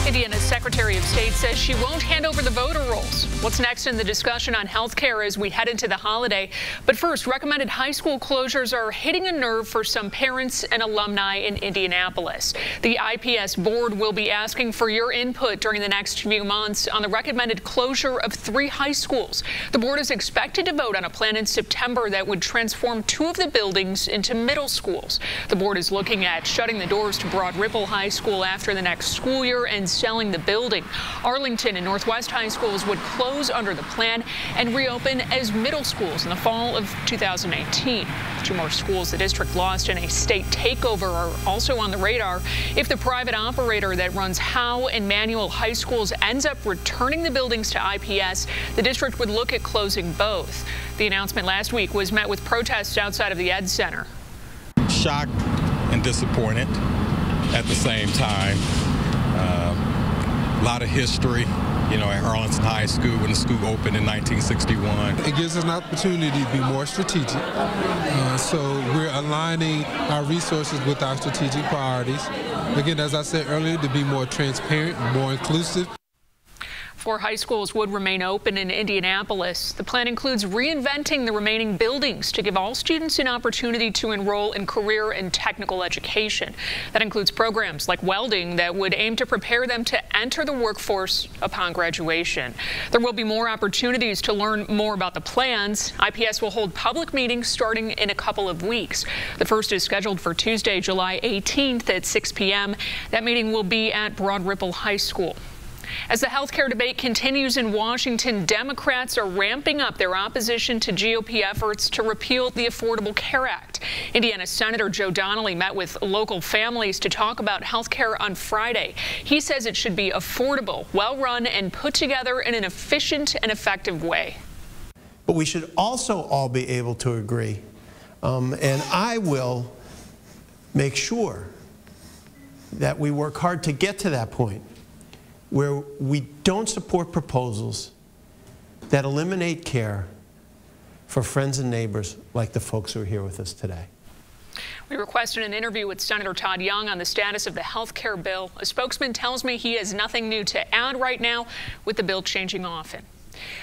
Indiana's Secretary of State says she won't hand over the voter rolls. What's next in the discussion on health care as we head into the holiday? But first, recommended high school closures are hitting a nerve for some parents and alumni in Indianapolis. The IPS board will be asking for your input during the next few months on the recommended closure of 3 high schools. The board is expected to vote on a plan in September that would transform 2 of the buildings into middle schools. The board is looking at shutting the doors to Broad Ripple High School after the next school year and selling the building. Arlington and Northwest High Schools would close under the plan and reopen as middle schools in the fall of 2018. 2 more schools the district lost in a state takeover are also on the radar. If the private operator that runs Howe and Manual High Schools ends up returning the buildings to IPS, the district would look at closing both. The announcement last week was met with protests outside of the Ed Center. Shocked and disappointed at the same time. A lot of history, at Arlington High School when the school opened in 1961. It gives us an opportunity to be more strategic. So we're aligning our resources with our strategic priorities. Again, as I said earlier, to be more transparent, more inclusive. 4 high schools would remain open in Indianapolis. The plan includes reinventing the remaining buildings to give all students an opportunity to enroll in career and technical education. That includes programs like welding that would aim to prepare them to enter the workforce upon graduation. There will be more opportunities to learn more about the plans. IPS will hold public meetings starting in a couple of weeks. The first is scheduled for Tuesday, July 18th at 6 p.m. That meeting will be at Broad Ripple High School. As the healthcare debate continues in Washington, Democrats are ramping up their opposition to GOP efforts to repeal the Affordable Care Act. Indiana Senator Joe Donnelly met with local families to talk about healthcare on Friday. He says it should be affordable, well-run, and put together in an efficient and effective way. But we should also all be able to agree, and I will make sure that we work hard to get to that point, where we don't support proposals that eliminate care for friends and neighbors like the folks who are here with us today. We requested an interview with Senator Todd Young on the status of the health care bill. A spokesman tells me he has nothing new to add right now, with the bill changing often.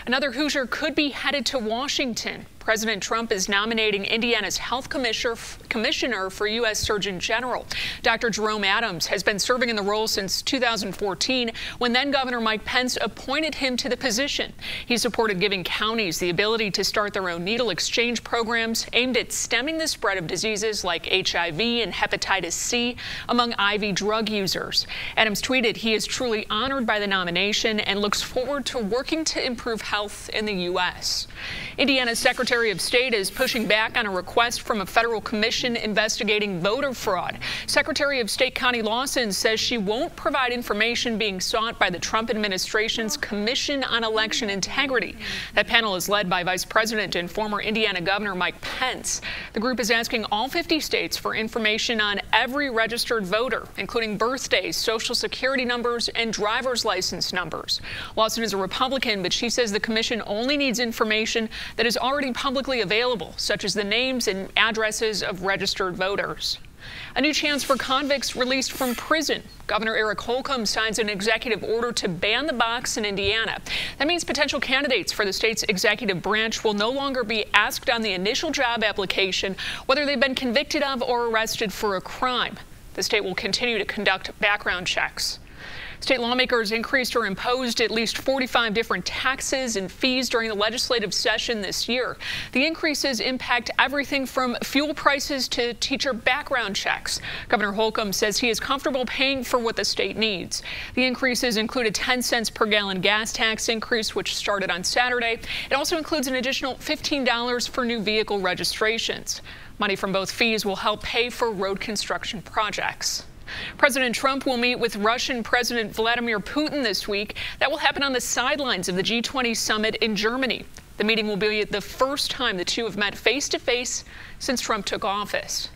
Another Hoosier could be headed to Washington. President Trump is nominating Indiana's health commissioner for U.S. Surgeon General. Dr. Jerome Adams has been serving in the role since 2014, when then Governor Mike Pence appointed him to the position. He supported giving counties the ability to start their own needle exchange programs aimed at stemming the spread of diseases like HIV and hepatitis C among IV drug users. Adams tweeted he is truly honored by the nomination and looks forward to working to improve health in the U.S. Indiana's Secretary of State is pushing back on a request from a federal commission investigating voter fraud. Secretary of State Connie Lawson says she won't provide information being sought by the Trump administration's Commission on Election Integrity. That panel is led by Vice President and former Indiana Governor Mike Pence. The group is asking all 50 states for information on every registered voter, including birthdays, social security numbers, and driver's license numbers. Lawson is a Republican, but she says the commission only needs information that is already publicly available, such as the names and addresses of registered voters. A new chance for convicts released from prison. Governor Eric Holcomb signs an executive order to ban the box in Indiana. That means potential candidates for the state's executive branch will no longer be asked on the initial job application whether they've been convicted of or arrested for a crime. The state will continue to conduct background checks. State lawmakers increased or imposed at least 45 different taxes and fees during the legislative session this year. The increases impact everything from fuel prices to teacher background checks. Governor Holcomb says he is comfortable paying for what the state needs. The increases include a 10 cents per gallon gas tax increase, which started on Saturday. It also includes an additional $15 for new vehicle registrations. Money from both fees will help pay for road construction projects. President Trump will meet with Russian President Vladimir Putin this week. That will happen on the sidelines of the G20 summit in Germany. The meeting will be the first time the two have met face-to-face since Trump took office.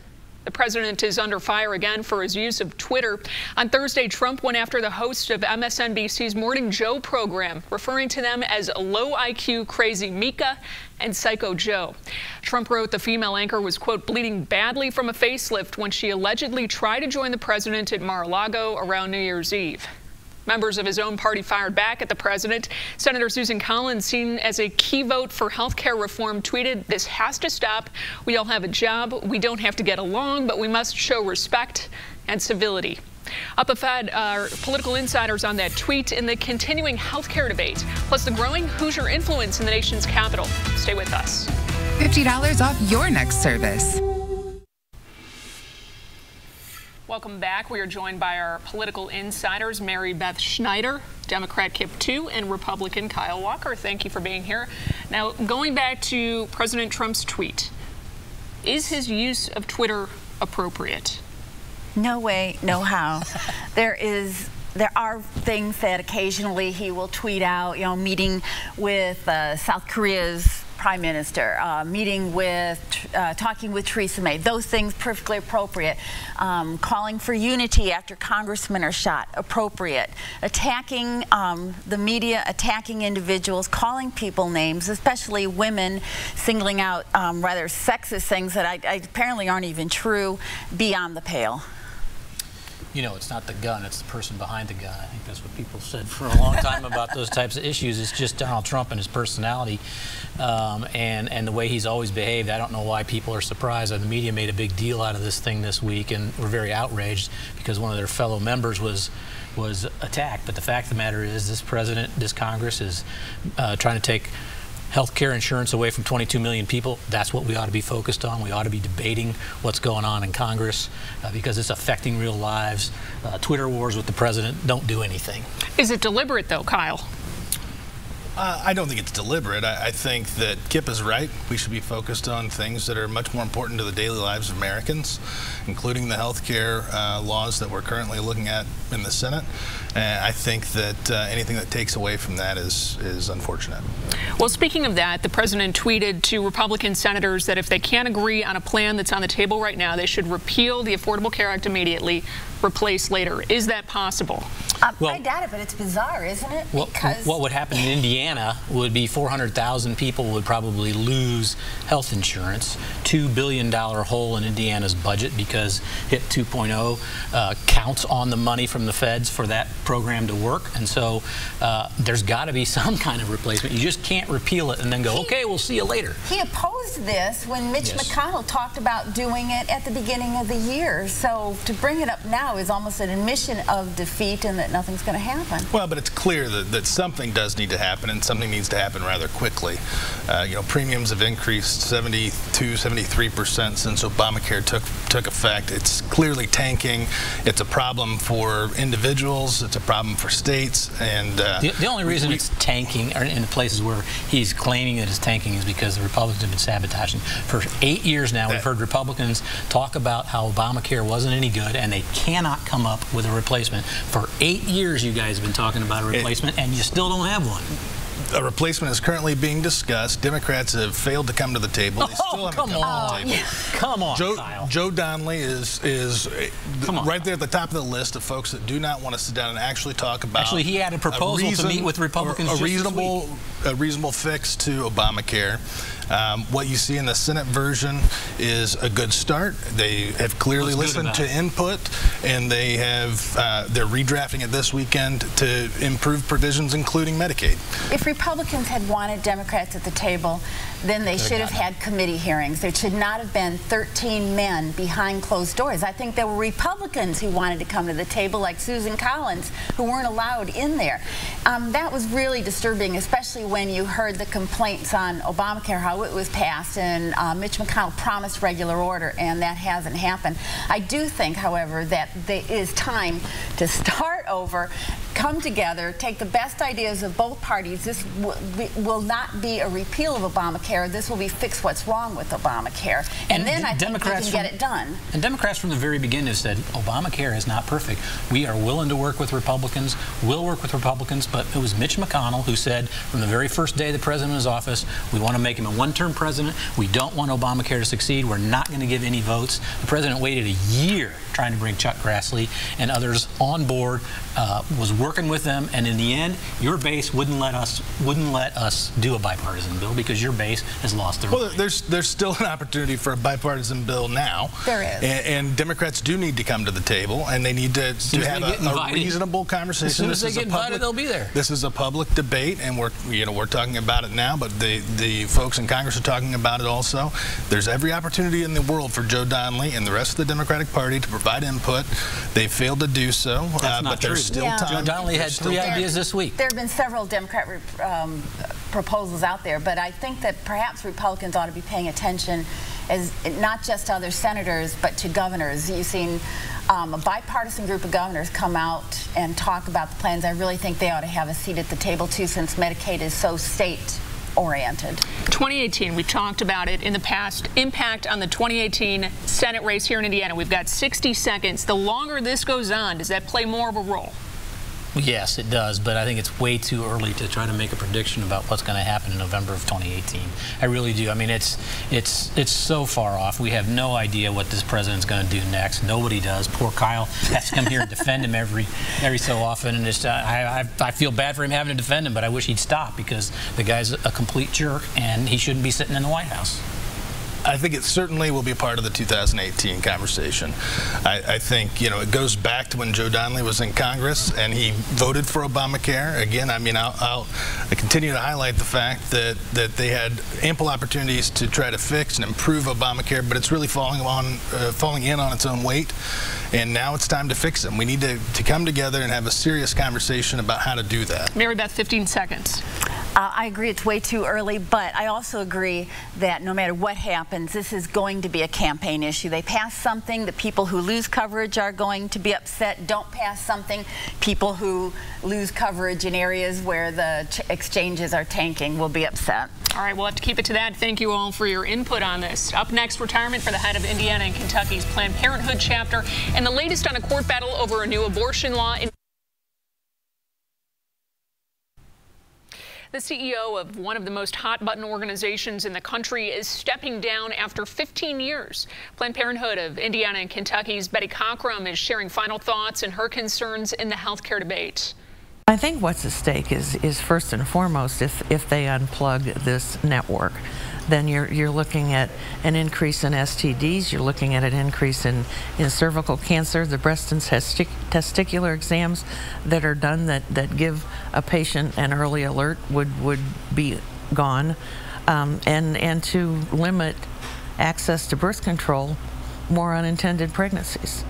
The president is under fire again for his use of Twitter. On Thursday, Trump went after the host of MSNBC's Morning Joe program, referring to them as low IQ crazy Mika and Psycho Joe. Trump wrote the female anchor was, quote, bleeding badly from a facelift when she allegedly tried to join the president at Mar-a-Lago around New Year's Eve. Members of his own party fired back at the president. Senator Susan Collins, seen as a key vote for health care reform, tweeted, "This has to stop. We all have a job. We don't have to get along, but we must show respect and civility." Up ahead are political insiders on that tweet in the continuing health care debate, plus the growing Hoosier influence in the nation's capital. Stay with us. $50 off your next service. Welcome back. We are joined by our political insiders, Mary Beth Schneider, Democrat Kip 2, and Republican Kyle Walker. Thank you for being here. Now, going back to President Trump's tweet, is his use of Twitter appropriate? No way, no how. There are things that occasionally he will tweet out, you know, meeting with South Korea's Prime Minister, talking with Theresa May. Those things perfectly appropriate. Calling for unity after congressmen are shot, appropriate. Attacking the media, attacking individuals, calling people names, especially women, singling out rather sexist things that I apparently aren't even true, beyond the pale. You know, it's not the gun, it's the person behind the gun. I think that's what people said for a long time about those types of issues. It's just Donald Trump and his personality and the way he's always behaved. I don't know why people are surprised. The media made a big deal out of this thing this week and were very outraged because one of their fellow members was attacked. But the fact of the matter is this president, this Congress is trying to take health care insurance away from 22 million people. That's what we ought to be focused on. We ought to be debating what's going on in Congress because it's affecting real lives. Twitter wars with the president don't do anything. Is it deliberate, though, Kyle? I don't think it's deliberate. I think that Kip is right. We should be focused on things that are much more important to the daily lives of Americans, including the health care laws that we're currently looking at in the Senate. And I think that anything that takes away from that is unfortunate. Well, speaking of that, the president tweeted to Republican senators that if they can't agree on a plan that's on the table right now, they should repeal the Affordable Care Act immediately, replace later. Is that possible? Well, I doubt it, but it's bizarre, isn't it? Because what would happen in Indiana would be 400,000 people would probably lose health insurance. $2 billion hole in Indiana's budget because HIP 2.0 counts on the money from the feds for that program to work. And so there's got to be some kind of replacement. You just can't repeal it and then go, okay, we'll see you later. He opposed this when Mitch McConnell talked about doing it at the beginning of the year. So to bring it up now is almost an admission of defeat and that nothing's going to happen. Well, but it's clear that something does need to happen, and something needs to happen rather quickly. You know, premiums have increased 73% since Obamacare took effect. It's clearly tanking. It's a problem for individuals. It's a problem for states. And the only reason it's tanking, or in the places where he's claiming that it's tanking, is because the Republicans have been sabotaging. For 8 years now, we've heard Republicans talk about how Obamacare wasn't any good, and they cannot come up with a replacement. For 8 years, you guys have been talking about a replacement, and you still don't have one. A replacement is currently being discussed. Democrats have failed to come to the table. They still haven't come to the table. Yeah. Come on, Kyle. Joe Donnelly is right there at the top of the list of folks that do not want to sit down and actually talk about. Actually, he had a proposal to meet with Republicans a reasonable fix to Obamacare. What you see in the Senate version is a good start. They have clearly listened to input, and they have they're redrafting it this weekend to improve provisions, including Medicaid. If Republicans had wanted Democrats at the table, then they should have had committee hearings. There should not have been 13 men behind closed doors. I think there were Republicans who wanted to come to the table, like Susan Collins, who weren't allowed in there. That was really disturbing, especially when you heard the complaints on Obamacare, how it was passed, and Mitch McConnell promised regular order, and that hasn't happened. I do think, however, that there is time to start over, come together, take the best ideas of both parties. This will not be a repeal of Obamacare. This will be fix what's wrong with Obamacare. And then I think we can get it done. And Democrats from the very beginning have said Obamacare is not perfect. We are willing to work with Republicans, will work with Republicans, but it was Mitch McConnell who said from the very first day the president was in office, we want to make him a one-term president. We don't want Obamacare to succeed. We're not going to give any votes. The president waited a year trying to bring Chuck Grassley and others on board, was working with them, and in the end, your base wouldn't let us do a bipartisan bill because your base has lost their mind. There's still an opportunity for a bipartisan bill now. There is. And Democrats do need to come to the table, and they need to have a reasonable conversation. As soon as they get invited, they'll be there. This is a public debate, and we're talking about it now, but the folks in Congress are talking about it also. There's every opportunity in the world for Joe Donnelly and the rest of the Democratic Party to provide input. They failed to do so, but there's still time. Joe Donnelly had 3 ideas this week. There have been several Democrat proposals out there, but I think that perhaps Republicans ought to be paying attention as not just to other senators, but to governors. You've seen a bipartisan group of governors come out and talk about the plans. I really think they ought to have a seat at the table, too, since Medicaid is so state-oriented. 2018, we've talked about it in the past. Impact on the 2018 Senate race here in Indiana. We've got 60 seconds. The longer this goes on, does that play more of a role? Yes, it does, but I think it's way too early to try to make a prediction about what's going to happen in November of 2018. I really do. I mean, it's so far off. We have no idea what this president's going to do next. Nobody does. Poor Kyle has to come here and defend him every so often, and it's, I feel bad for him having to defend him, but I wish he'd stop because the guy's a complete jerk, and he shouldn't be sitting in the White House. I think it certainly will be part of the 2018 conversation. I think, it goes back to when Joe Donnelly was in Congress and he voted for Obamacare. Again, I mean, I continue to highlight the fact that they had ample opportunities to try to fix and improve Obamacare, but it's really falling in on its own weight. And now it's time to fix them. We need to come together and have a serious conversation about how to do that. Mary Beth, 15 seconds. I agree it's way too early, but I also agree that no matter what happens, this is going to be a campaign issue. They pass something, the people who lose coverage are going to be upset. Don't pass something, people who lose coverage in areas where the exchanges are tanking will be upset. All right, we'll have to keep it to that. Thank you all for your input on this. Up next, retirement for the head of Indiana and Kentucky's Planned Parenthood chapter, and the latest on a court battle over a new abortion law. The CEO of one of the most hot-button organizations in the country is stepping down after 15 years. Planned Parenthood of Indiana and Kentucky's Betty Cockrum is sharing final thoughts and her concerns in the healthcare debate. I think what's at stake is first and foremost, if they unplug this network, then you're looking at an increase in STDs, you're looking at an increase in cervical cancer, the breast and testicular exams that are done that give a patient an early alert would be gone, and to limit access to birth control, more unintended pregnancies,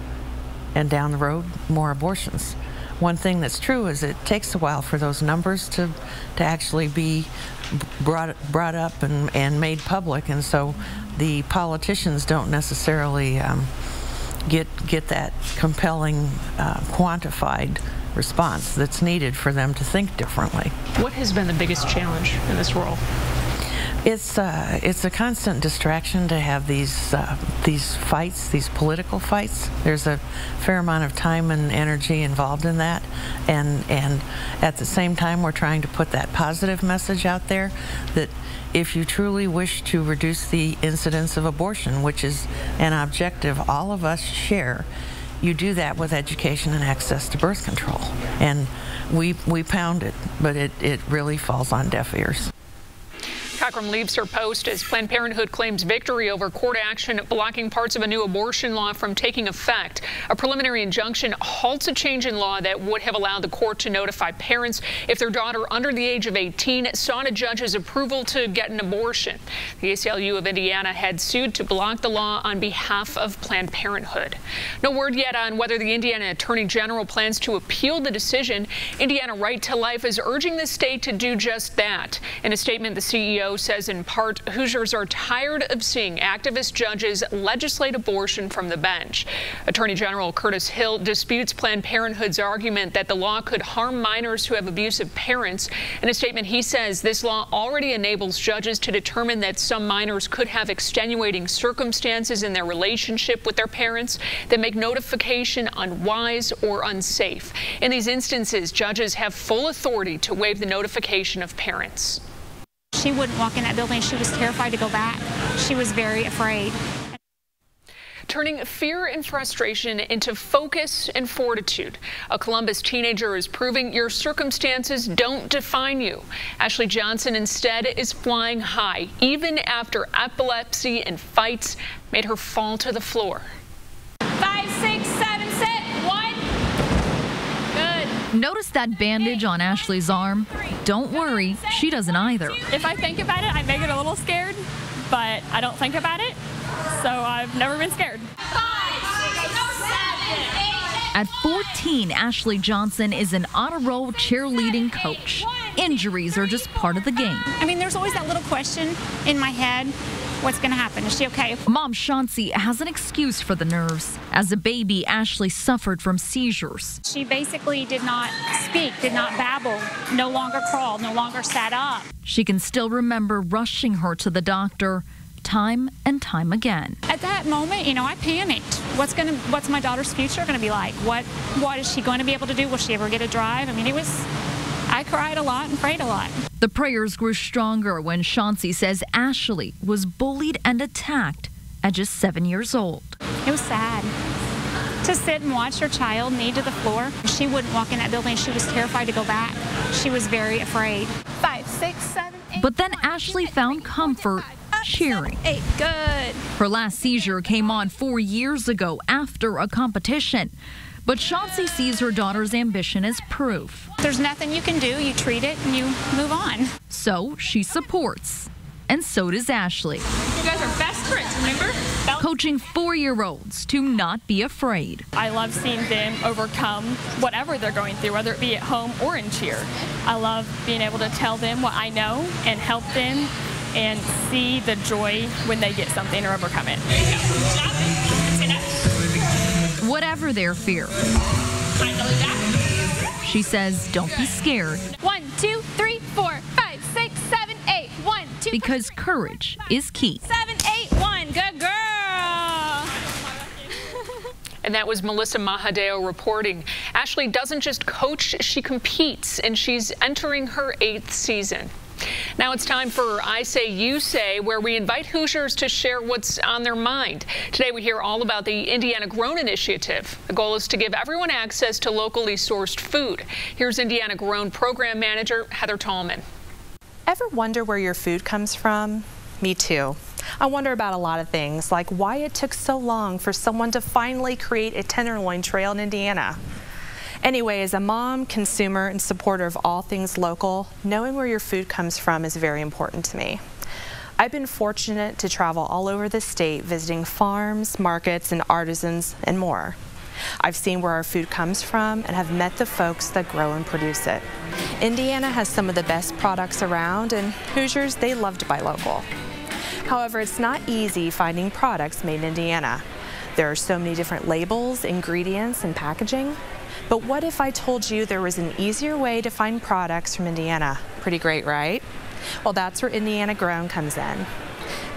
and down the road, more abortions. One thing that's true is it takes a while for those numbers to actually be brought up and made public, and so the politicians don't necessarily get that compelling quantified response that's needed for them to think differently. What has been the biggest challenge in this role? It's a constant distraction to have these fights, these political fights. There's a fair amount of time and energy involved in that, and at the same time we're trying to put that positive message out there that if you truly wish to reduce the incidence of abortion, which is an objective all of us share, you do that with education and access to birth control. And we pound it, but it really falls on deaf ears. Cockrum leaves her post as Planned Parenthood claims victory over court action blocking parts of a new abortion law from taking effect. A preliminary injunction halts a change in law that would have allowed the court to notify parents if their daughter under the age of 18 sought a judge's approval to get an abortion. The ACLU of Indiana had sued to block the law on behalf of Planned Parenthood. No word yet on whether the Indiana Attorney General plans to appeal the decision. Indiana Right to Life is urging the state to do just that. In a statement, the CEO says in part, Hoosiers are tired of seeing activist judges legislate abortion from the bench. Attorney General Curtis Hill disputes Planned Parenthood's argument that the law could harm minors who have abusive parents. In a statement, he says this law already enables judges to determine that some minors could have extenuating circumstances in their relationship with their parents that make notification unwise or unsafe. In these instances, judges have full authority to waive the notification of parents. She wouldn't walk in that building. She was terrified to go back. She was very afraid. turning fear and frustration into focus and fortitude. A Columbus teenager is proving your circumstances don't define you. Ashley Johnson instead is flying high, even after epilepsy and fights made her fall to the floor. 5, 6, 7, sit. 1. Good. Notice that bandage on Ashley's arm? Don't worry, she doesn't either. If I think about it, I may get a little scared, but I don't think about it, so I've never been scared. 5, 6, 7, 8. At 14, Ashley Johnson is an honor roll cheerleading coach. Injuries are just part of the game. I mean, there's always that little question in my head. What's going to happen? Is she okay? Mom Chauncey has an excuse for the nerves. As a baby, Ashley suffered from seizures. She basically did not speak, did not babble, no longer crawled, no longer sat up. She can still remember rushing her to the doctor time and time again. At that moment, you know, I panicked. What's my daughter's future going to be like? What is she going to be able to do? Will she ever get to drive? I mean, I cried a lot and prayed a lot. The prayers grew stronger when Chauncey says Ashley was bullied and attacked at just 7 years old. It was sad to sit and watch her child knee to the floor. She wouldn't walk in that building. She was terrified to go back. She was very afraid. 5, 6, 7, 8. But then Ashley found comfort cheering. 7, 8, good. Her last seizure came on 4 years ago after a competition. But Chauncey sees her daughter's ambition as proof. There's nothing you can do. You treat it and you move on. So she supports. And so does Ashley. You guys are best friends, remember? Coaching 4-year-olds to not be afraid. I love seeing them overcome whatever they're going through, whether it be at home or in cheer. I love being able to tell them what I know and help them and see the joy when they get something or overcome it. There you go. Whatever their fear. She says, don't be scared. 1, 2, 3, 4, 5, 6, 7, 8. 1, 2. Because courage is key. 7, 8, 1. Good girl. And that was Melissa Mahadeo reporting. Ashley doesn't just coach, she competes, and she's entering her 8th season. Now it's time for I Say, You Say, where we invite Hoosiers to share what's on their mind. Today we hear all about the Indiana Grown Initiative. The goal is to give everyone access to locally sourced food. Here's Indiana Grown Program Manager Heather Tallman. Ever wonder where your food comes from? Me too. I wonder about a lot of things, like why it took so long for someone to finally create a tenderloin trail in Indiana. Anyway, as a mom, consumer, and supporter of all things local, knowing where your food comes from is very important to me. I've been fortunate to travel all over the state visiting farms, markets, and artisans, and more. I've seen where our food comes from and have met the folks that grow and produce it. Indiana has some of the best products around, and Hoosiers, they love to buy local. However, it's not easy finding products made in Indiana. There are so many different labels, ingredients, and packaging. But what if I told you there was an easier way to find products from Indiana? Pretty great, right? Well, that's where Indiana Grown comes in.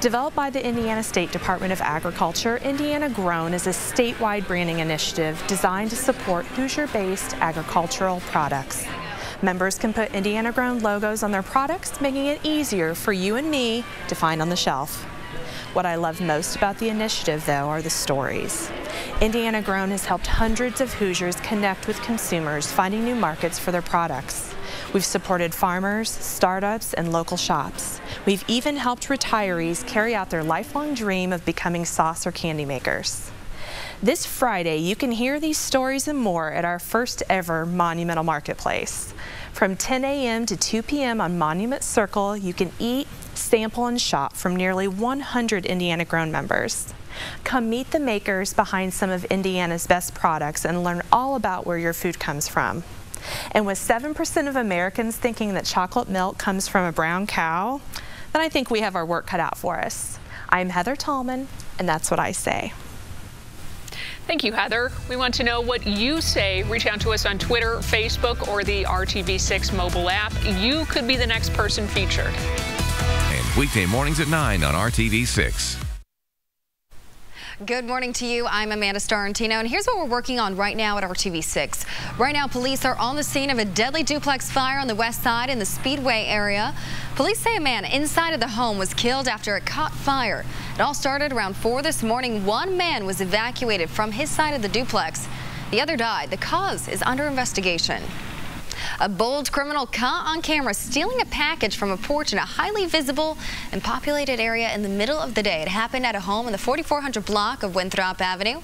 Developed by the Indiana State Department of Agriculture, Indiana Grown is a statewide branding initiative designed to support Hoosier-based agricultural products. Members can put Indiana Grown logos on their products, making it easier for you and me to find on the shelf. What I love most about the initiative, though, are the stories. Indiana Grown has helped hundreds of Hoosiers connect with consumers, finding new markets for their products. We've supported farmers, startups, and local shops. We've even helped retirees carry out their lifelong dream of becoming sauce or candy makers. This Friday, you can hear these stories and more at our first ever Monumental Marketplace. From 10 a.m. to 2 p.m. on Monument Circle, you can eat, sample, and shop from nearly 100 Indiana Grown members. Come meet the makers behind some of Indiana's best products and learn all about where your food comes from. And with 7% of Americans thinking that chocolate milk comes from a brown cow, then I think we have our work cut out for us. I'm Heather Tallman, and that's what I say. Thank you, Heather. We want to know what you say. Reach out to us on Twitter, Facebook, or the RTV6 mobile app. You could be the next person featured. And weekday mornings at 9 on RTV6. Good morning to you. I'm Amanda Starantino, and here's what we're working on right now at RTV6. Right now, police are on the scene of a deadly duplex fire on the west side in the Speedway area. Police say a man inside of the home was killed after it caught fire. It all started around 4 this morning. One man was evacuated from his side of the duplex. The other died. The cause is under investigation. A bold criminal caught on camera stealing a package from a porch in a highly visible and populated area in the middle of the day. It happened at a home in the 4400 block of Winthrop Avenue.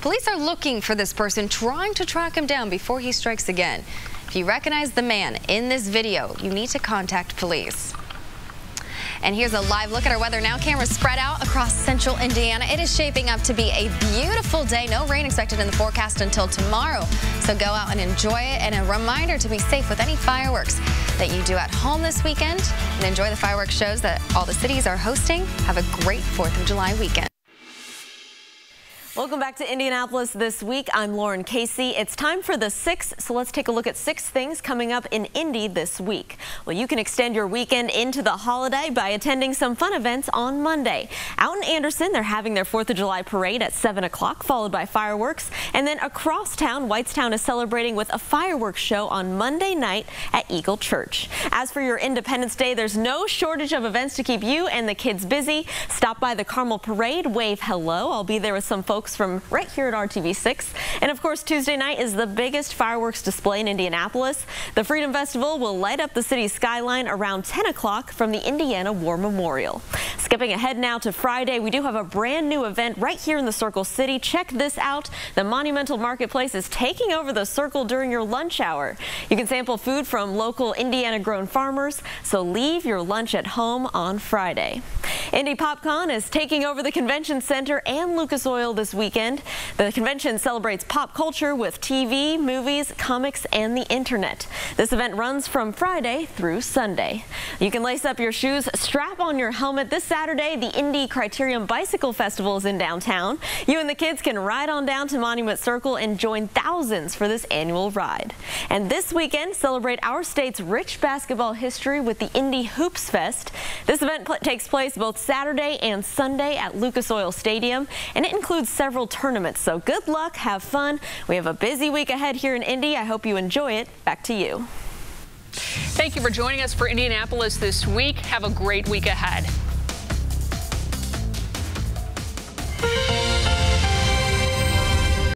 Police are looking for this person, trying to track him down before he strikes again. If you recognize the man in this video, you need to contact police. And here's a live look at our weather now. Cameras spread out across central Indiana. It is shaping up to be a beautiful day. No rain expected in the forecast until tomorrow. So go out and enjoy it. And a reminder to be safe with any fireworks that you do at home this weekend. And enjoy the fireworks shows that all the cities are hosting. Have a great 4th of July weekend. Welcome back to Indianapolis This Week. I'm Lauren Casey. It's time for the 6, so let's take a look at 6 things coming up in Indy this week. Well, you can extend your weekend into the holiday by attending some fun events on Monday. Out in Anderson, they're having their 4th of July parade at 7 o'clock, followed by fireworks. And then across town, Whitestown is celebrating with a fireworks show on Monday night at Eagle Church. As for your Independence Day, there's no shortage of events to keep you and the kids busy. Stop by the Carmel Parade, wave hello. I'll be there with some folks from right here at RTV6. And of course, Tuesday night is the biggest fireworks display in Indianapolis. The Freedom Festival will light up the city's skyline around 10 o'clock from the Indiana War Memorial. Skipping ahead now to Friday, we do have a brand new event right here in the Circle City. Check this out. The Monumental Marketplace is taking over the Circle during your lunch hour. You can sample food from local Indiana-grown farmers, so leave your lunch at home on Friday. Indy PopCon is taking over the Convention Center and Lucas Oil this weekend. The convention celebrates pop culture with TV, movies, comics, and the internet. This event runs from Friday through Sunday. You can lace up your shoes, strap on your helmet. This Saturday, the Indy Criterium Bicycle Festival is in downtown. You and the kids can ride on down to Monument Circle and join thousands for this annual ride. And this weekend, celebrate our state's rich basketball history with the Indy Hoops Fest. This event takes place both Saturday and Sunday at Lucas Oil Stadium, and it includes several tournaments. So good luck, have fun. We have a busy week ahead here in Indy. I hope you enjoy it. Back to you. Thank you for joining us for Indianapolis This Week. Have a great week ahead.